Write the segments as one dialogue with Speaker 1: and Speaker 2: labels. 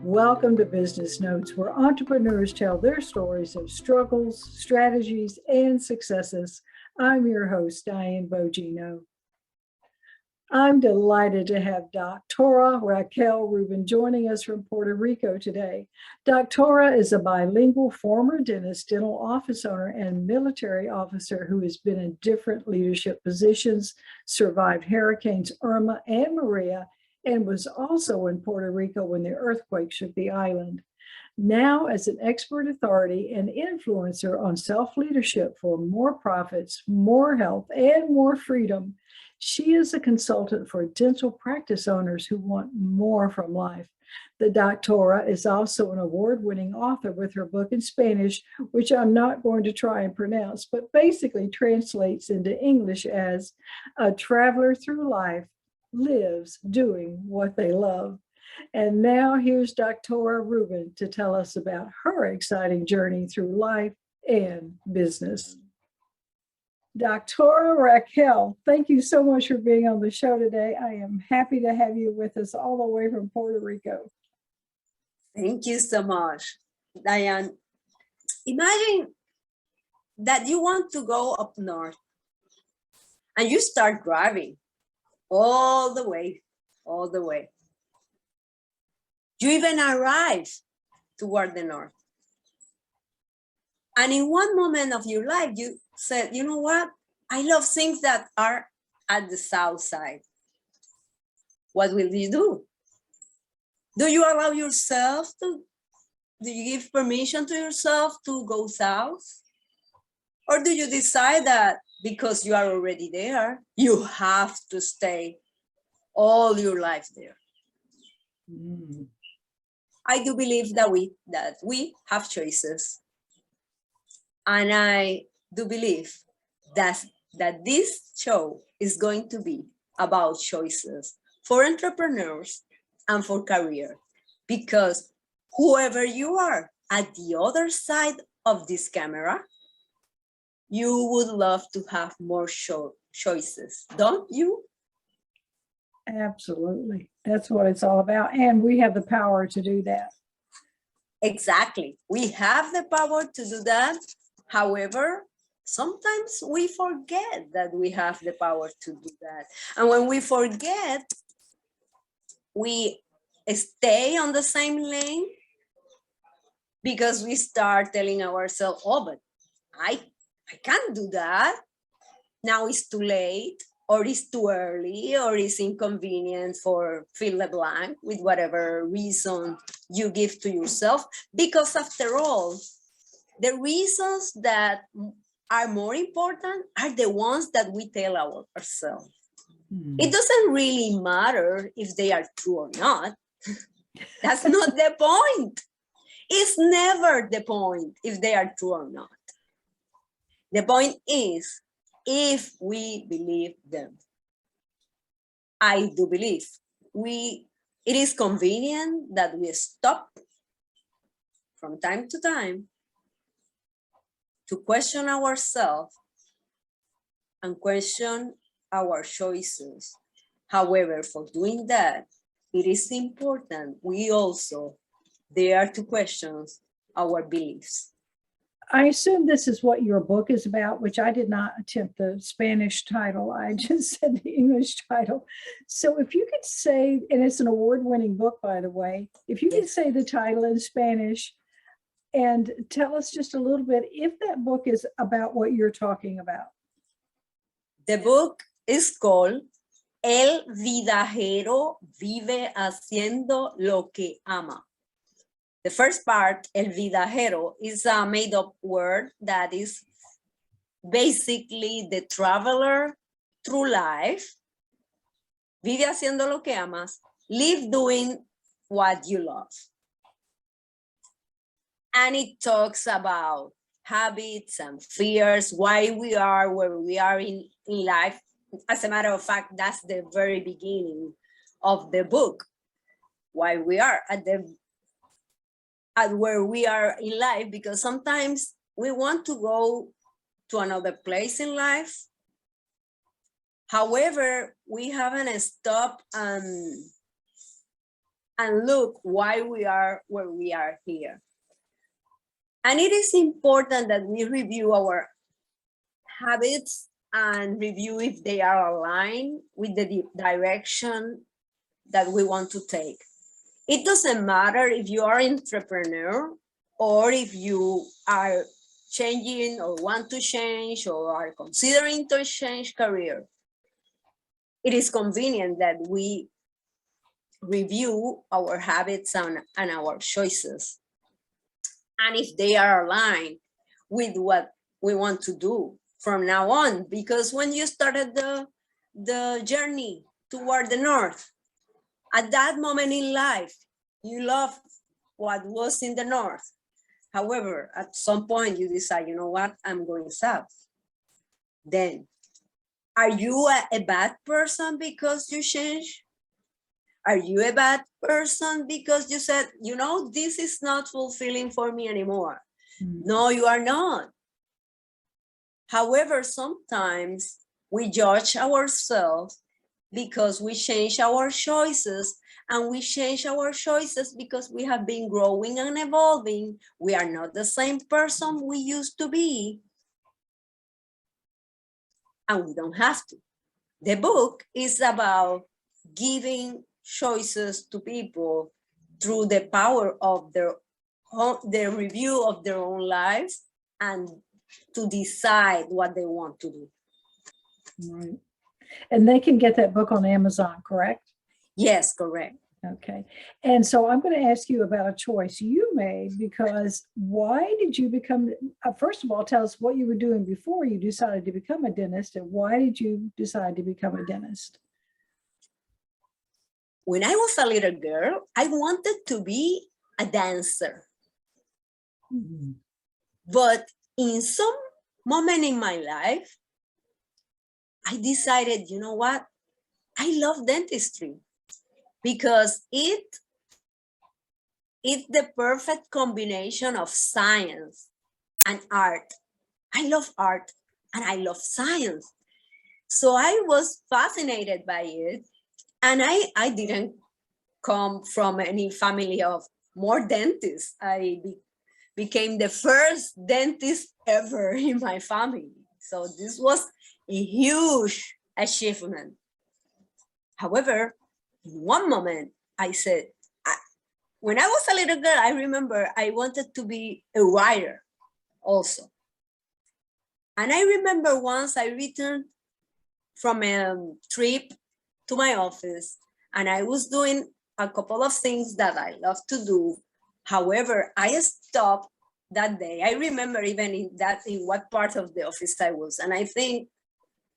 Speaker 1: Welcome to Business Notes, where entrepreneurs tell their stories of struggles, strategies, and successes. I'm your host, Diane Bogino. I'm delighted to have Dr. Raquel Rubin joining us from Puerto Rico today. Dr. is a bilingual former dentist, dental office owner, and military officer who has been in different leadership positions, survived Hurricanes Irma and Maria, and was also in Puerto Rico when the earthquake shook the island. Now, as an expert authority and influencer on self-leadership for more profits, more health, and more freedom, she is a consultant for dental practice owners who want more from life. The Doctora is also an award-winning author with her book in Spanish, which I'm not going to try and pronounce, but basically translates into English as "A traveler through life lives doing what they love." And now here's Dr. Rubin to tell us about her exciting journey through life and business. Dr. Raquel, thank you so much for being on the show today. I am happy to have you with us all the way from Puerto Rico.
Speaker 2: Thank you so much, Diane. Imagine that you want to go up north and you start driving all the way. You even arrive toward the north. And in one moment of your life, you said, you know what? I love things that are at the south side. What will you do? Do you allow yourself to, do you give permission to yourself to go south? Or do you decide that because you are already there, you have to stay all your life there? I do believe that we have choices. And I do believe that this show is going to be about choices for entrepreneurs and for career, because whoever you are at the other side of this camera, you would love to have more choices, don't you?
Speaker 1: Absolutely. That's what it's all about. And we have the power to do that.
Speaker 2: Exactly. We have the power to do that. However, sometimes we forget that we have the power to do that. And when we forget, we stay on the same lane because we start telling ourselves, oh, but I can't do that. Now it's too late, or it's too early, or it's inconvenient, for fill the blank with whatever reason you give to yourself. Because after all, the reasons that are more important are the ones that we tell ourselves. It doesn't really matter if they are true or not. That's not the point. It's never the point if they are true or not. The point is if we believe them. I do believe it is convenient that we stop from time to time to question ourselves and question our choices. However, for doing that, it is important we also dare to question our beliefs.
Speaker 1: I assume this is what your book is about, which I did not attempt the Spanish title. I just said the English title. So if you could say, and it's an award-winning book, by the way, if you could say the title in Spanish and tell us just a little bit if that book is about what you're talking about.
Speaker 2: The book is called El Vidajero Vive Haciendo Lo Que Ama. The first part, El Vidajero, is a made-up word that is basically the traveler through life. Vive haciendo lo que amas. Live doing what you love. And it talks about habits and fears, why we are where we are in life. As a matter of fact, that's the very beginning of the book. Why we are at where we are in life, because sometimes we want to go to another place in life. However, we haven't stopped and and look why we are where we are here. And it is important that we review our habits and review if they are aligned with the direction that we want to take. It doesn't matter if you are an entrepreneur or if you are changing or want to change or are considering to change career. It is convenient that we review our habits and our choices. And if they are aligned with what we want to do from now on, because when you started the journey toward the north, at that moment in life, you loved what was in the north. However, at some point you decide, you know what, I'm going south. Then, are you a bad person because you changed? Are you a bad person because you said, you know, this is not fulfilling for me anymore? No, you are not. However, sometimes we judge ourselves because we change our choices, and we change our choices because we have been growing and evolving. We are not the same person we used to be, and we don't have to. The book is about giving choices to people through the power of their review of their own lives and to decide what they want to do.
Speaker 1: Right. And they can get that book on Amazon, correct?
Speaker 2: Yes, correct.
Speaker 1: Okay. And so I'm going to ask you about a choice you made, because why did you become, first of all, tell us what you were doing before you decided to become a dentist, and why did you decide to become a dentist?
Speaker 2: When I was a little girl, I wanted to be a dancer. Mm-hmm. But in some moment in my life, I decided, you know what? I love dentistry because it's the perfect combination of science and art. I love art and I love science. So I was fascinated by it. And I didn't come from any family of more dentists. I became the first dentist ever in my family. So this was a huge achievement. However, in one moment, I said, when I was a little girl, I remember I wanted to be a writer also. And I remember once I returned from a trip to my office, and I was doing a couple of things that I love to do. However, I stopped that day. I remember even in what part of the office I was. And I think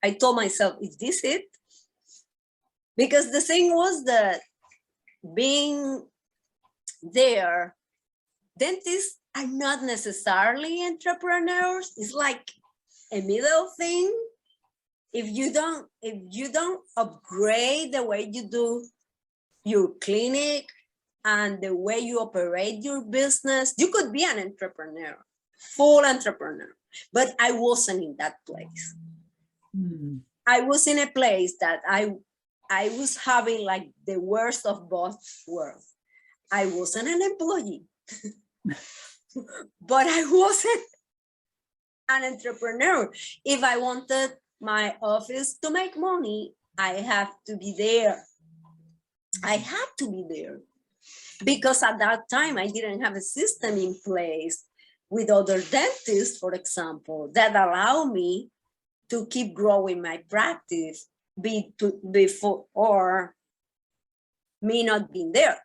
Speaker 2: I told myself, is this it? Because the thing was that being there, dentists are not necessarily entrepreneurs. It's like a middle thing. If you don't upgrade the way you do your clinic and the way you operate your business, you could be an entrepreneur, full entrepreneur. But I wasn't in that place. I was in a place that I was having like the worst of both worlds. I wasn't an employee, but I wasn't an entrepreneur. If I wanted my office to make money, I have to be there. I had to be there because at that time I didn't have a system in place with other dentists, for example, that allow me to keep growing my practice before or me not being there,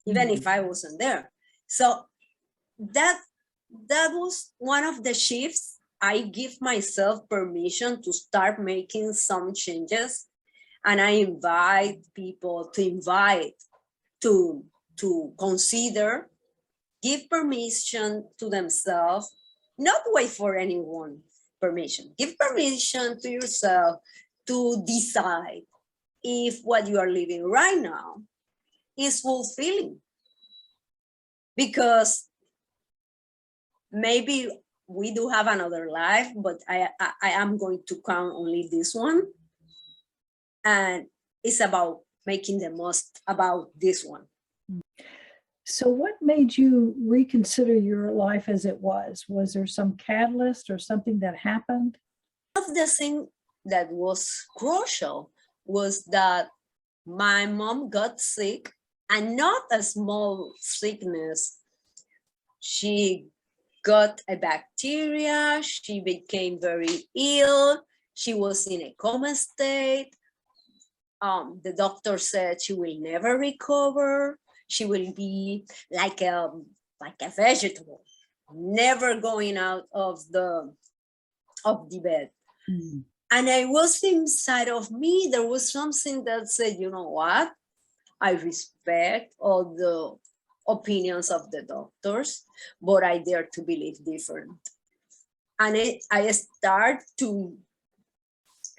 Speaker 2: even if I wasn't there. So that was one of the shifts. I give myself permission to start making some changes, and I invite people to consider, give permission to themselves, not wait for anyone permission. Give permission to yourself to decide if what you are living right now is fulfilling. Because maybe we do have another life, but I am going to count only this one. And it's about making the most about this one.
Speaker 1: So what made you reconsider your life as it was? Was there some catalyst or something that happened?
Speaker 2: One of the things that was crucial was that my mom got sick, and not a small sickness. She got a bacteria, she became very ill, she was in a coma state. The doctor said she will never recover. She will be like a vegetable, never going out of the bed.
Speaker 1: Mm.
Speaker 2: And I was inside of me, there was something that said, you know what? I respect all the opinions of the doctors, but I dare to believe different. And I start to,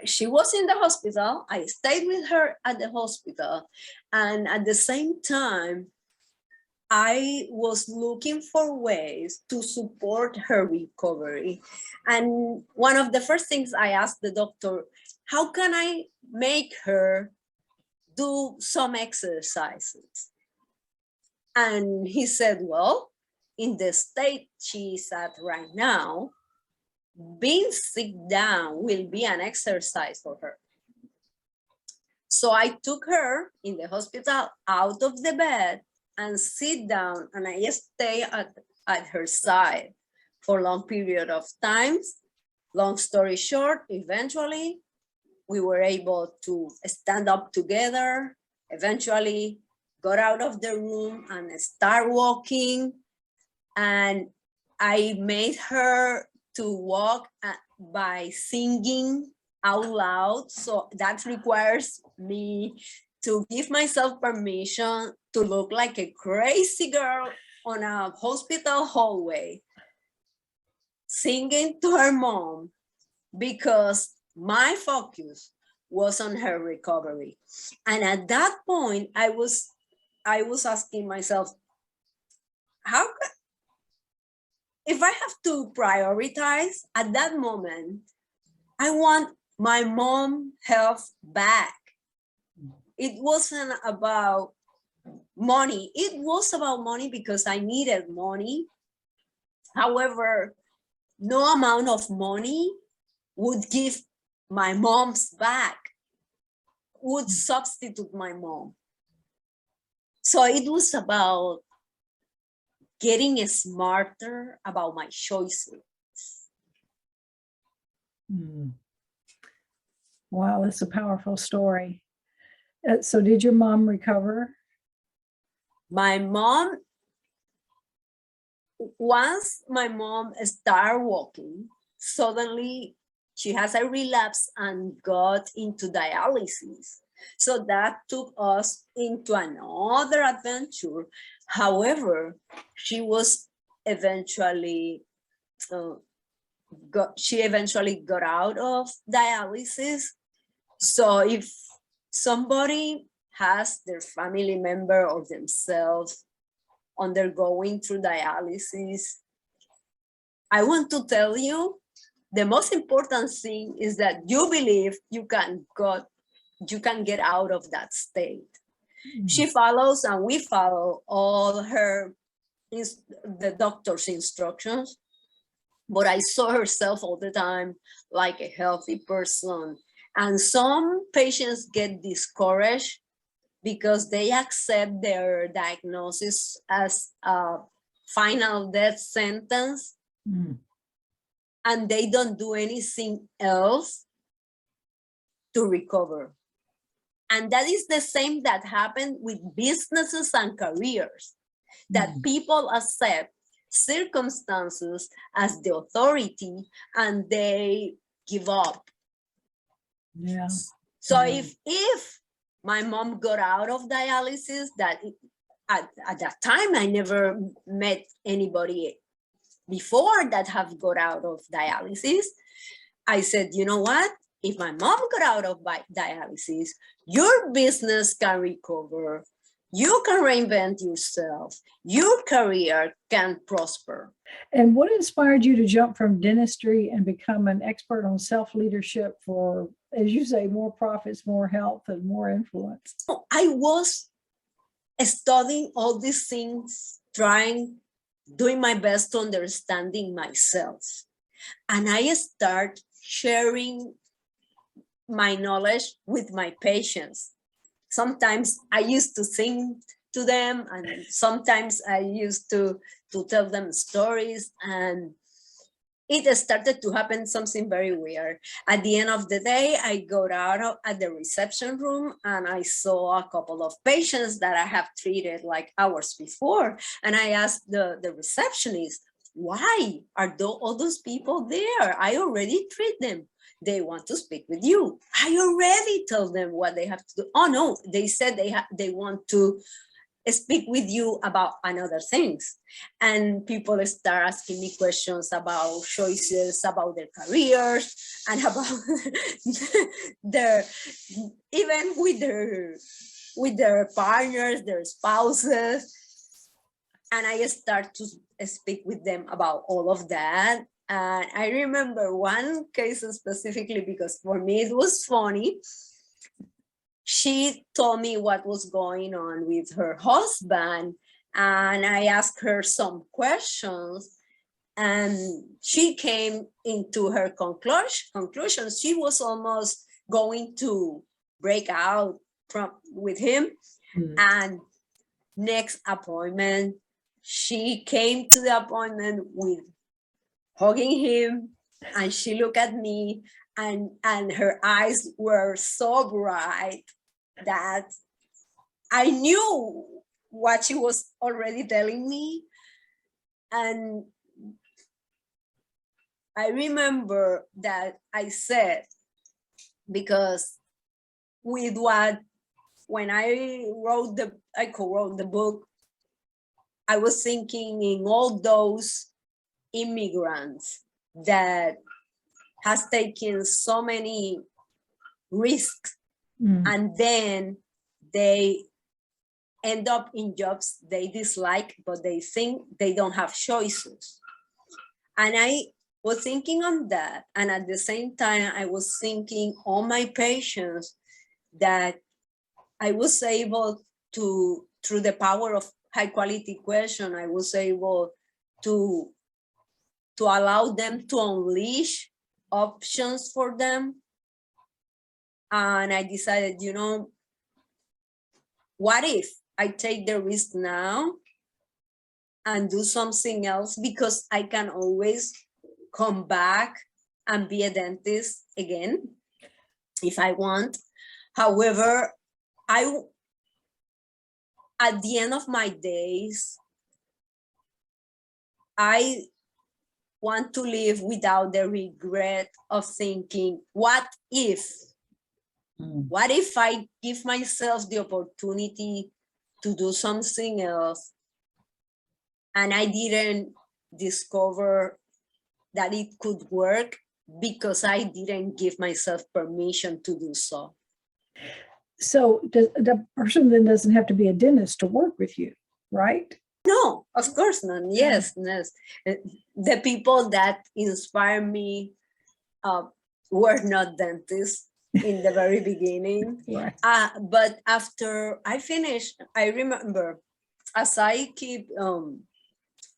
Speaker 2: she was in the hospital, I stayed with her at the hospital, and at the same time, I was looking for ways to support her recovery. And one of the first things I asked the doctor, how can I make her do some exercises? And he said, well, in the state she's at right now, being sit down will be an exercise for her. So I took her in the hospital out of the bed and sit down, and I stay at her side for a long period of times. Long story short, eventually we were able to stand up together, eventually got out of the room and start walking. And I made her to walk by singing out loud. So that requires me to give myself permission to look like a crazy girl on a hospital hallway, singing to her mom, because my focus was on her recovery. And at that point, I was asking myself, if I have to prioritize at that moment, I want my mom health back. It wasn't about money. It was about money because I needed money. However, no amount of money would give my mom's back, would substitute my mom. So it was about getting smarter about my choices.
Speaker 1: Mm. Wow, that's a powerful story. So did your mom recover?
Speaker 2: My mom, once my mom started walking, suddenly she has a relapse and got into dialysis. So that took us into another adventure. However, she was eventually got out of dialysis. So if somebody has their family member or themselves undergoing through dialysis, I want to tell you, the most important thing is that you believe you can get out of that state. She follows, and we follow all the doctor's instructions, but I saw herself all the time like a healthy person. And some patients get discouraged because they accept their diagnosis as a final death sentence, and they don't do anything else to recover. And that is the same that happened with businesses and careers, that people accept circumstances as the authority and they give up.
Speaker 1: Yeah.
Speaker 2: So if my mom got out of dialysis, at that time I never met anybody before that have got out of dialysis. I said, you know what? If my mom got out of dialysis, your business can recover, You can reinvent yourself. Your career can prosper.
Speaker 1: And what inspired you to jump from dentistry and become an expert on self-leadership for, as you say, more profits, more health, and more influence?
Speaker 2: I was studying all these things, doing my best to understanding myself. And I start sharing my knowledge with my patients. Sometimes I used to sing to them, and sometimes I used to tell them stories, and it started to happen something very weird. At the end of the day, I got out at the reception room and I saw a couple of patients that I have treated like hours before. And I asked the receptionist, why are all those people there? I already treat them. They want to speak with you. I already told them what they have to do. Oh no, they said they want to speak with you about another things. And people start asking me questions about choices, about their careers, and about their, even with their partners, their spouses. And I start to speak with them about all of that. And I remember one case specifically because for me it was funny. She told me what was going on with her husband, and I asked her some questions, and she came into her conclusion. She was almost going to break out with him. And next appointment, she came to the appointment with hugging him, and she looked at me, and her eyes were so bright that I knew what she was already telling me. And I remember that I said, because when I co-wrote the book, I was thinking in all those immigrants that has taken so many risks, and then they end up in jobs they dislike, but they think they don't have choices. And I was thinking on that. And at the same time, I was thinking on my patients that I was able to, through the power of high quality question, I was able to allow them to unleash options for them. And I decided, what if I take the risk now and do something else, because I can always come back and be a dentist again if I want. However, at the end of my days, I want to live without the regret of thinking, what if? What if I give myself the opportunity to do something else and I didn't discover that it could work because I didn't give myself permission to do so?
Speaker 1: So the person then doesn't have to be a dentist to work with you, right?
Speaker 2: No, of course not. Yes. The people that inspire me were not dentists in the very beginning.
Speaker 1: Right.
Speaker 2: But after I finished, I remember, as I keep,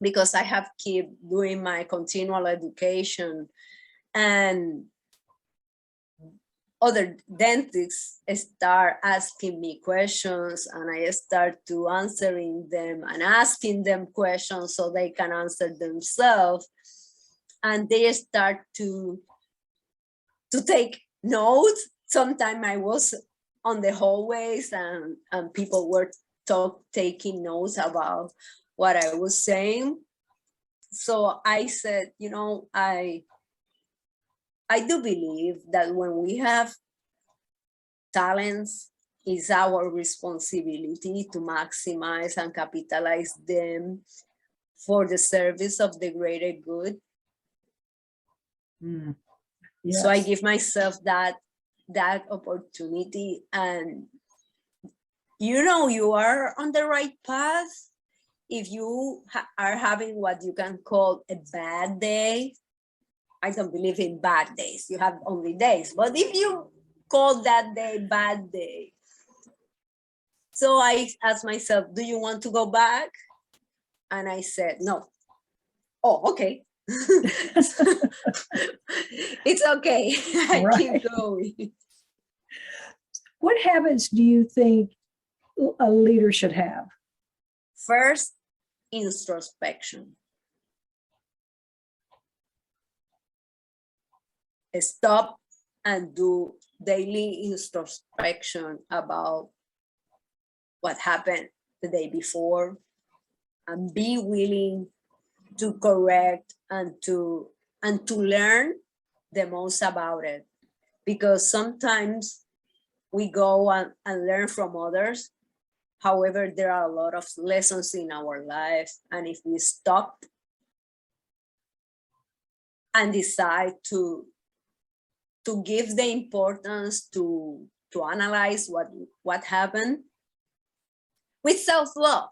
Speaker 2: because I have keep doing my continual education, and other dentists start asking me questions, and I start to answering them and asking them questions so they can answer themselves. And they start to take notes. Sometimes I was on the hallways and people were taking notes about what I was saying. So I said, I do believe that when we have talents, it's our responsibility to maximize and capitalize them for the service of the greater good.
Speaker 1: Yes.
Speaker 2: So I give myself that opportunity, and you know you are on the right path. If you are having what you can call a bad day, I don't believe in bad days. You have only days. But if you call that day bad day, so I asked myself, do you want to go back? And I said, no. Oh, okay. It's okay. I keep going.
Speaker 1: What habits do you think a leader should have?
Speaker 2: First, introspection. Stop and do daily introspection about what happened the day before, and be willing to correct and to learn the most about it, because sometimes we go and learn from others. However, there are a lot of lessons in our lives, and if we stop and decide to give the importance to analyze what happened with self-love,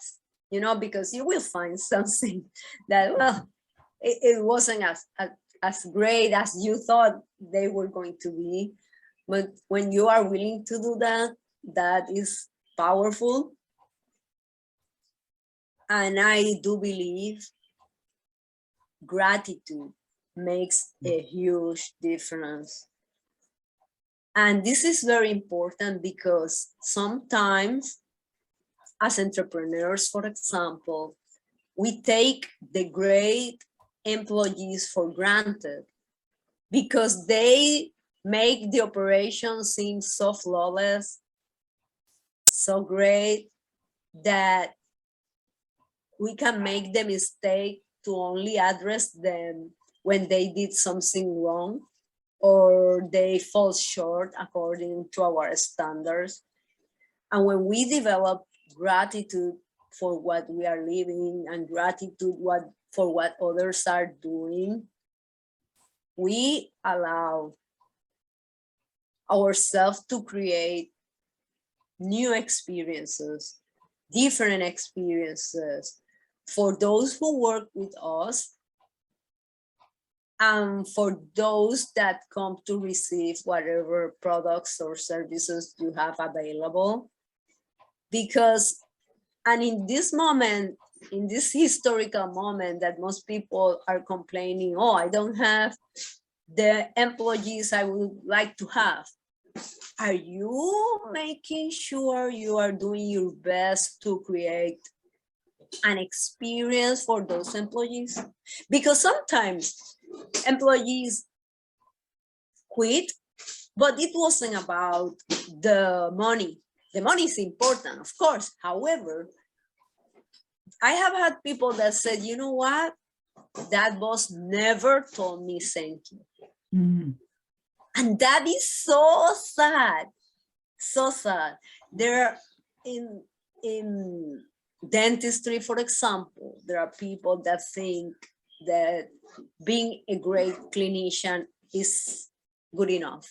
Speaker 2: you know, because you will find something that, well, it wasn't as great as you thought they were going to be. But when you are willing to do that, that is powerful. And I do believe gratitude makes a huge difference. And this is very important because sometimes as entrepreneurs, for example, we take the great employees for granted because they make the operation seem so flawless, so great, that we can make the mistake to only address them when they did something wrong or they fall short according to our standards. And when we develop gratitude for what we are living and gratitude for what others are doing, we allow ourselves to create new experiences, different experiences for those who work with us and for those that come to receive whatever products or services you have available. Because, and in this moment, in this historical moment that most people are complaining, oh, I don't have the employees I would like to have. Are you making sure you are doing your best to create an experience for those employees? Because sometimes employees quit, but it wasn't about the money. The money is important, of course. However, I have had people that said, you know what? That boss never told me thank you. Mm. And that is so sad, so sad. There in dentistry, for example, there are people that think that being a great clinician is good enough.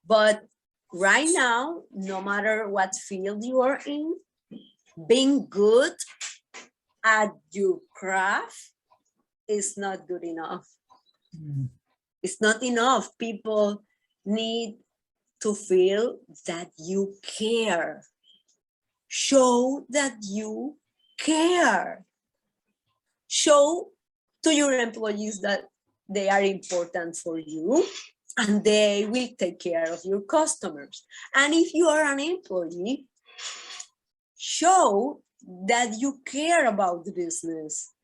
Speaker 2: But right now, no matter what field you are in, being good at your craft is not good enough. Mm. It's not enough. People need to feel that you care. Show that you care. Show to your employees that they are important for you and they will take care of your customers. And if you are an employee, show that you care about the business.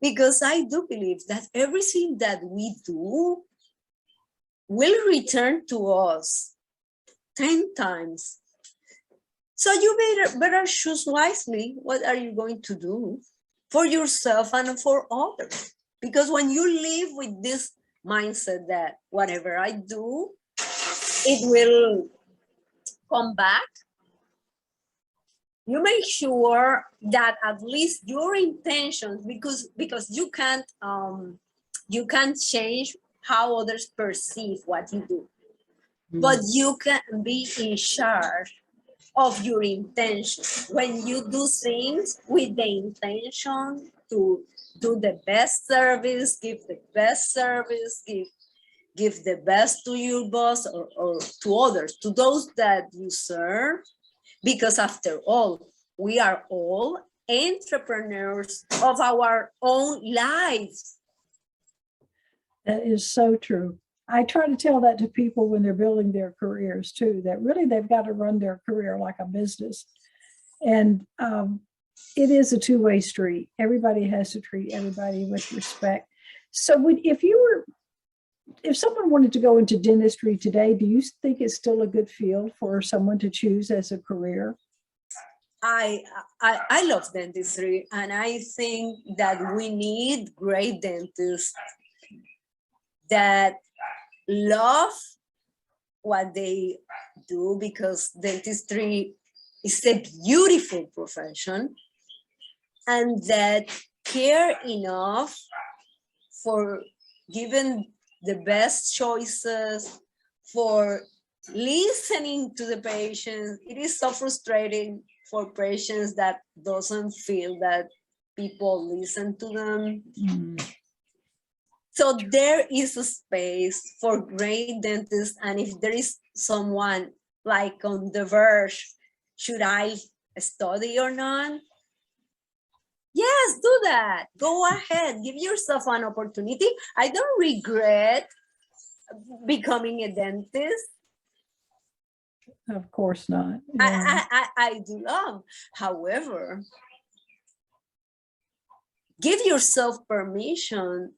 Speaker 2: Because I do believe that everything that we do will return to us 10 times. So you better choose wisely what are you going to do for yourself and for others. Because when you live with this mindset that whatever I do, it will come back, you make sure that at least your intentions, because you can't change how others perceive what you do, but you can be in charge of your intention. When you do things with the intention to do the best service, give the best service, give the best to your boss or to others, to those that you serve, because after all, we are all entrepreneurs of our own lives.
Speaker 1: That is so true. I try to tell that to people when they're building their careers too, that really they've got to run their career like a business. And it is a two-way street. Everybody has to treat everybody with respect. So if someone wanted to go into dentistry today, do you think it's still a good field for someone to choose as a career?
Speaker 2: I love dentistry, and I think that we need great dentists that love what they do, because dentistry is a beautiful profession, and that care enough for giving the best choices, for listening to the patients. It is so frustrating for patients that doesn't feel that people listen to them. So there is a space for great dentists, and if there is someone like on the verge, should I study or not? Yes, do that. Go ahead, give yourself an opportunity. I don't regret becoming a dentist.
Speaker 1: Of course not. Yeah.
Speaker 2: I do love. However, give yourself permission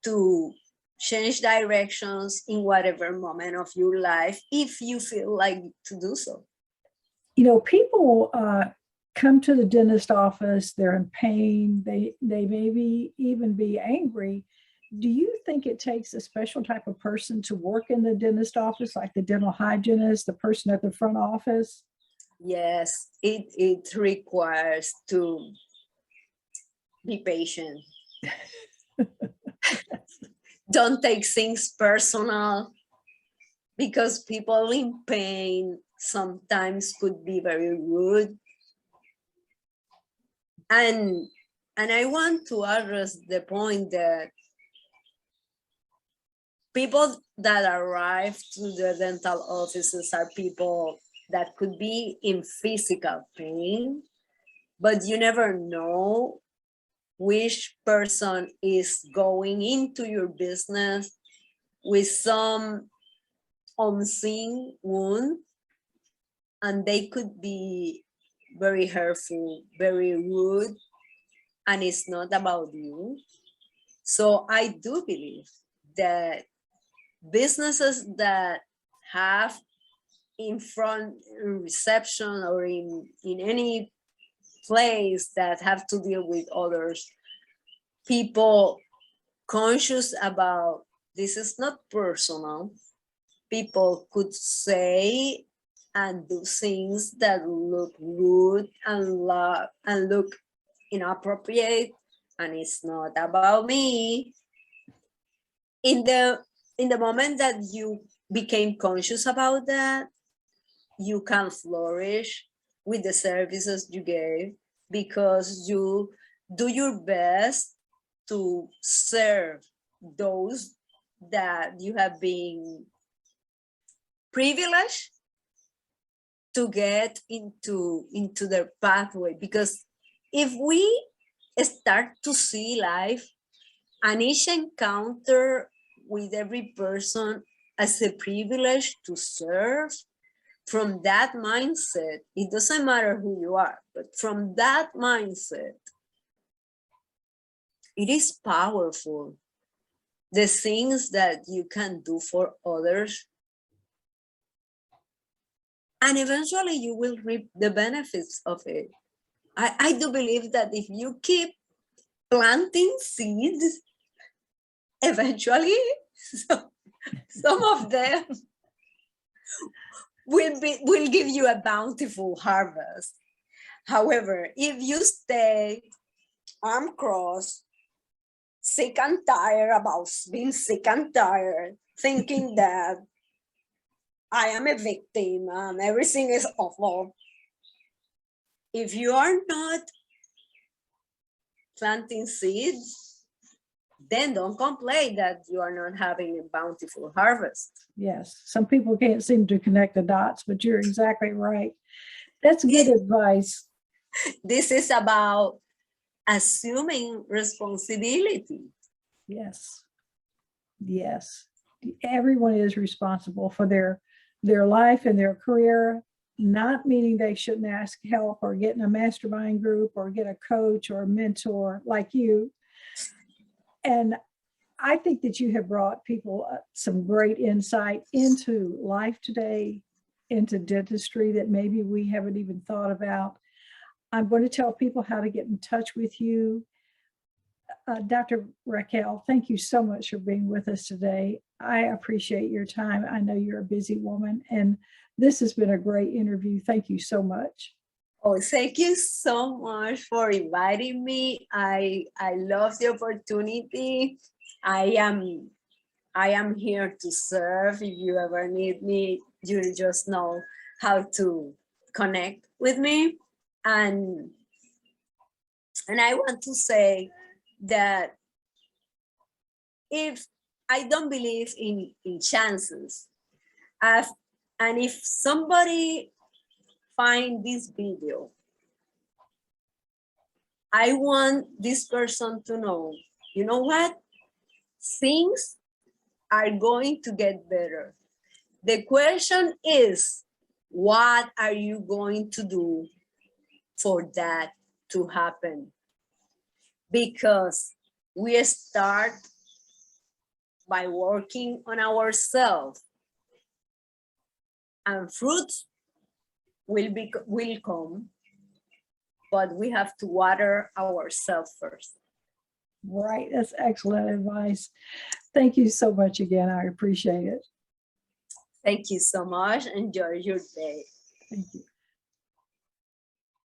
Speaker 2: to change directions in whatever moment of your life if you feel like to do so.
Speaker 1: You know, people come to the dentist office, they're in pain, they maybe even be angry. Do you think it takes a special type of person to work in the dentist office, like the dental hygienist, the person at the front office?
Speaker 2: Yes, it requires to be patient. Don't take things personal, because people in pain sometimes could be very rude. And I want to address the point that people that arrive to the dental offices are people that could be in physical pain, but you never know which person is going into your business with some unseen wound, and they could be very hurtful, very rude, and it's not about you. So I do believe that businesses that have in front reception or in any place that have to deal with others, people conscious about this is not personal. People could say and do things that look rude and look inappropriate, and it's not about me. In the moment that you became conscious about that, you can flourish with the services you gave, because you do your best to serve those that you have been privileged to get into their pathway. Because if we start to see life and each encounter with every person as a privilege to serve, from that mindset, it doesn't matter who you are, but from that mindset, it is powerful. The things that you can do for others, and eventually you will reap the benefits of it. I do believe that if you keep planting seeds, eventually some of them will give you a bountiful harvest. However, if you stay arm crossed, sick and tired about being sick and tired, thinking that I am a victim and everything is awful, if you are not planting seeds, then don't complain that you are not having a bountiful harvest.
Speaker 1: Yes, some people can't seem to connect the dots, but you're exactly right. That's good advice.
Speaker 2: This is about assuming responsibility.
Speaker 1: Yes. Yes. Everyone is responsible for their life and their career, not meaning they shouldn't ask help or get in a mastermind group or get a coach or a mentor like you. And I think that you have brought people some great insight into life today, into dentistry that maybe we haven't even thought about. I'm going to tell people how to get in touch with you. Dr. Raquel, thank you so much for being with us today. I appreciate your time. I know you're a busy woman, and this has been a great interview. Thank you so much.
Speaker 2: Oh, thank you so much for inviting me. I love the opportunity. I am here to serve. If you ever need me, you just know how to connect with me. And I want to say that if I don't believe in chances, and if somebody find this video, I want this person to know, you know what? Things are going to get better. The question is, what are you going to do for that to happen? Because we start by working on ourselves, and fruits will come, but we have to water ourselves first.
Speaker 1: Right. That's excellent advice. Thank you so much again. I appreciate it.
Speaker 2: Thank you so much. Enjoy your day.
Speaker 1: Thank you.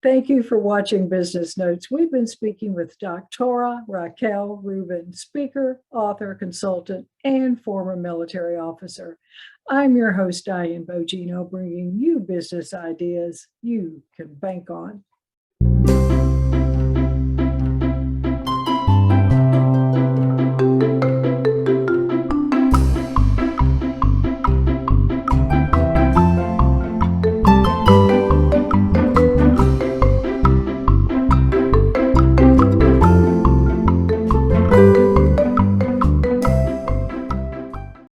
Speaker 1: Thank you for watching Business Notes. We've been speaking with Dr. Raquel Rubin, speaker, author, consultant, and former military officer. I'm your host, Diane Bogino, bringing you business ideas you can bank on.